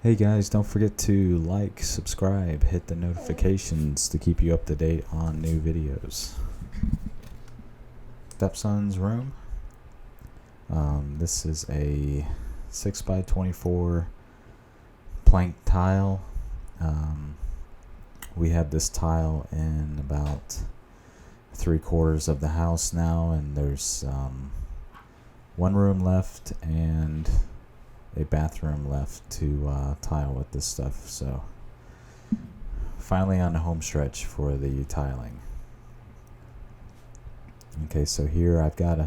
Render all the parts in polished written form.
Hey guys, don't forget to like, subscribe, hit the notifications to keep you up to date on new videos. Stepson's room. This is a 6x24 plank tile. We have this tile in about 3/4 of the house now, and there's one room left and a bathroom left to tile with this stuff. So finally on the home stretch for the tiling. Okay, so here I've got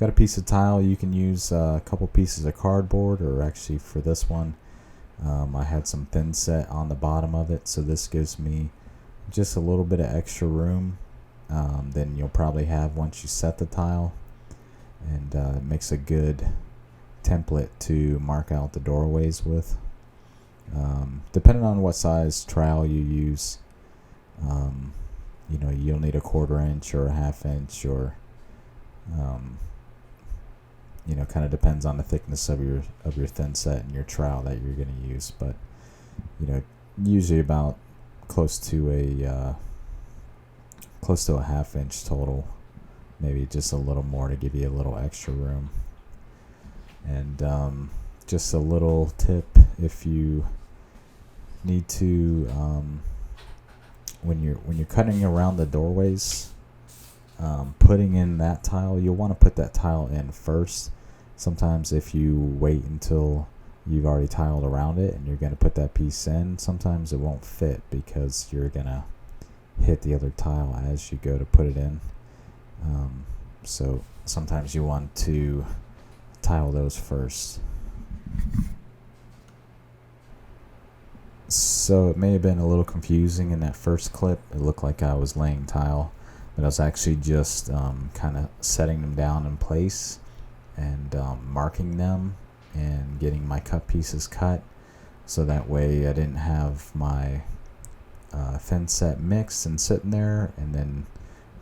a piece of tile. You can use a couple pieces of cardboard, or actually for this one I had some thin set on the bottom of it, so this gives me just a little bit of extra room than you'll probably have once you set the tile, and it makes a good template to mark out the doorways with. Depending on what size trowel you use, you'll need a 1/4 inch or a 1/2 inch, or kind of depends on the thickness of your thin set and your trowel that you're going to use. But usually about close to a 1/2 inch total, maybe just a little more to give you a little extra room. And just a little tip, if you need to, when you're cutting around the doorways, putting in that tile, you'll want to put that tile in first. Sometimes if you wait until you've already tiled around it and you're going to put that piece in, sometimes it won't fit because you're going to hit the other tile as you go to put it in. So sometimes you want to tile those first. So it may have been a little confusing in that first clip. It looked like I was laying tile, but I was actually just kind of setting them down in place and marking them and getting my cut pieces cut, so that way I didn't have my thin set mixed and sitting there and then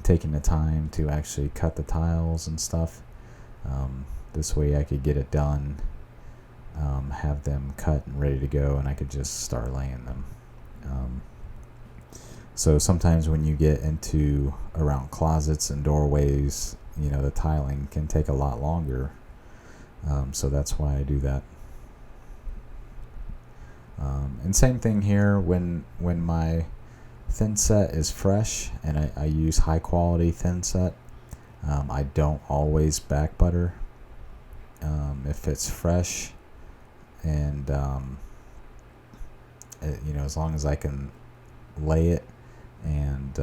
taking the time to actually cut the tiles and stuff. This way I could get it done, have them cut and ready to go, and I could just start laying them. So sometimes when you get into around closets and doorways, the tiling can take a lot longer. So that's why I do that. And same thing here, when my thin set is fresh and I use high quality thin set, I don't always back butter. If it's fresh and as long as I can lay it and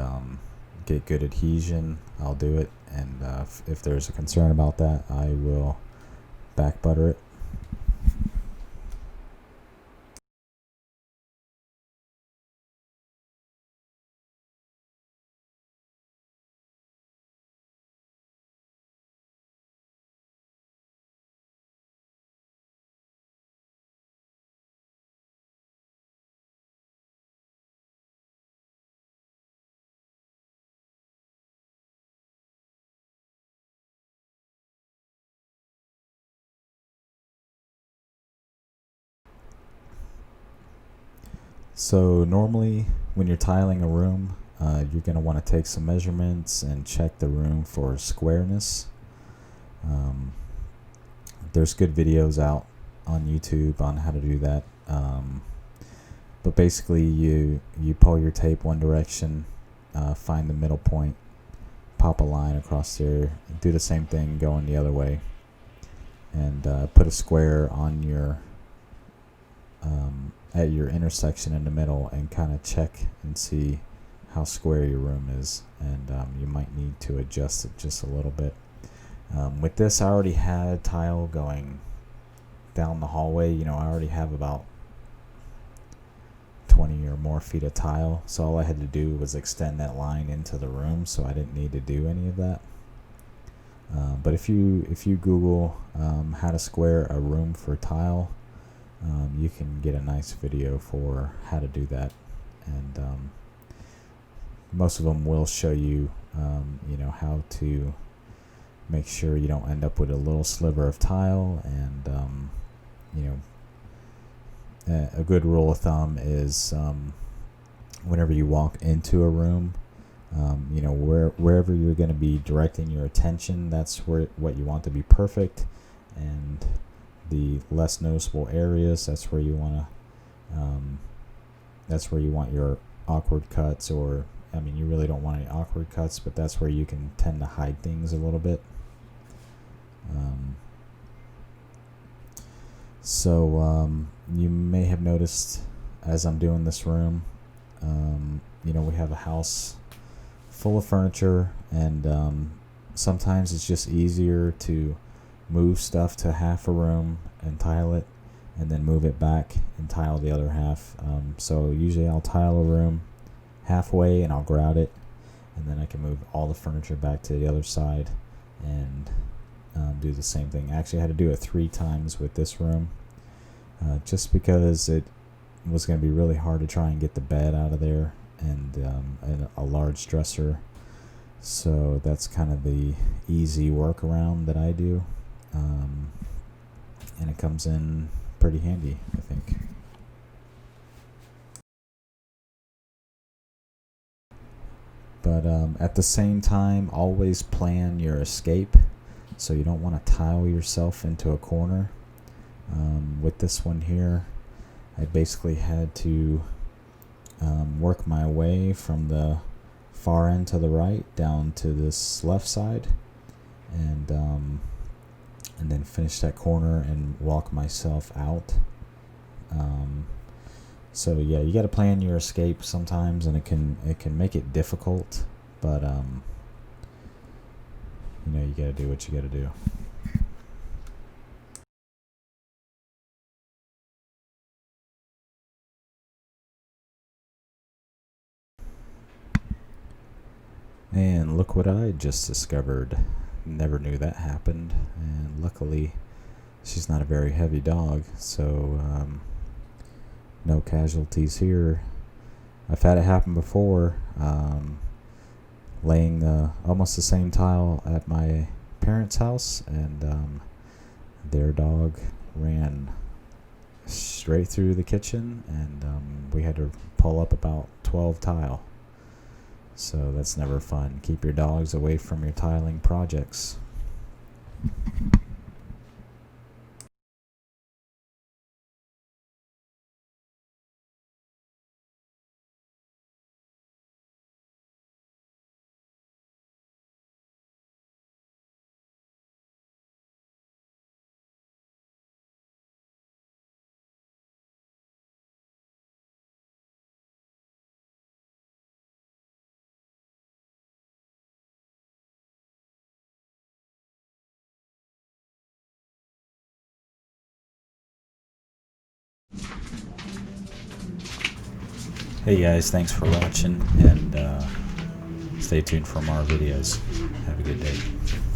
get good adhesion, I'll do it. And if there's a concern about that, I will back butter it. So normally when you're tiling a room, you're going to want to take some measurements and check the room for squareness. There's good videos out on YouTube on how to do that. But basically you pull your tape one direction, find the middle point, pop a line across there, do the same thing going the other way, and put a square on your at your intersection in the middle, and kind of check and see how square your room is, and you might need to adjust it just a little bit. With this, I already had tile going down the hallway. I already have about 20 or more feet of tile, so all I had to do was extend that line into the room, so I didn't need to do any of that. But if you Google how to square a room for tile, you can get a nice video for how to do that, and most of them will show you how to make sure you don't end up with a little sliver of tile, and a good rule of thumb is whenever you walk into a room, wherever you're going to be directing your attention, that's what you want to be perfect, and the less noticeable areas, that's where you want your awkward cuts, or you really don't want any awkward cuts, but that's where you can tend to hide things a little bit. So you may have noticed as I'm doing this room, we have a house full of furniture, and sometimes it's just easier to move stuff to half a room and tile it, and then move it back and tile the other half. So usually I'll tile a room halfway and I'll grout it, and then I can move all the furniture back to the other side and do the same thing. I actually had to do it 3 times with this room, just because it was going to be really hard to try and get the bed out of there, and a large dresser. So that's kind of the easy workaround that I do, and it comes in pretty handy, I think. But at the same time, always plan your escape, so you don't want to tile yourself into a corner. With this one here, I basically had to work my way from the far end to the right down to this left side, and then finish that corner and walk myself out. So yeah, you got to plan your escape sometimes, and it can make it difficult, but you got to do what you got to do. And look what I just discovered. Never knew that happened, and luckily she's not a very heavy dog, so no casualties here. I've had it happen before, laying almost the same tile at my parents' house, and their dog ran straight through the kitchen, and we had to pull up about 12 tile. So that's never fun. Keep your dogs away from your tiling projects. Hey guys, thanks for watching, and stay tuned for more videos. Have a good day.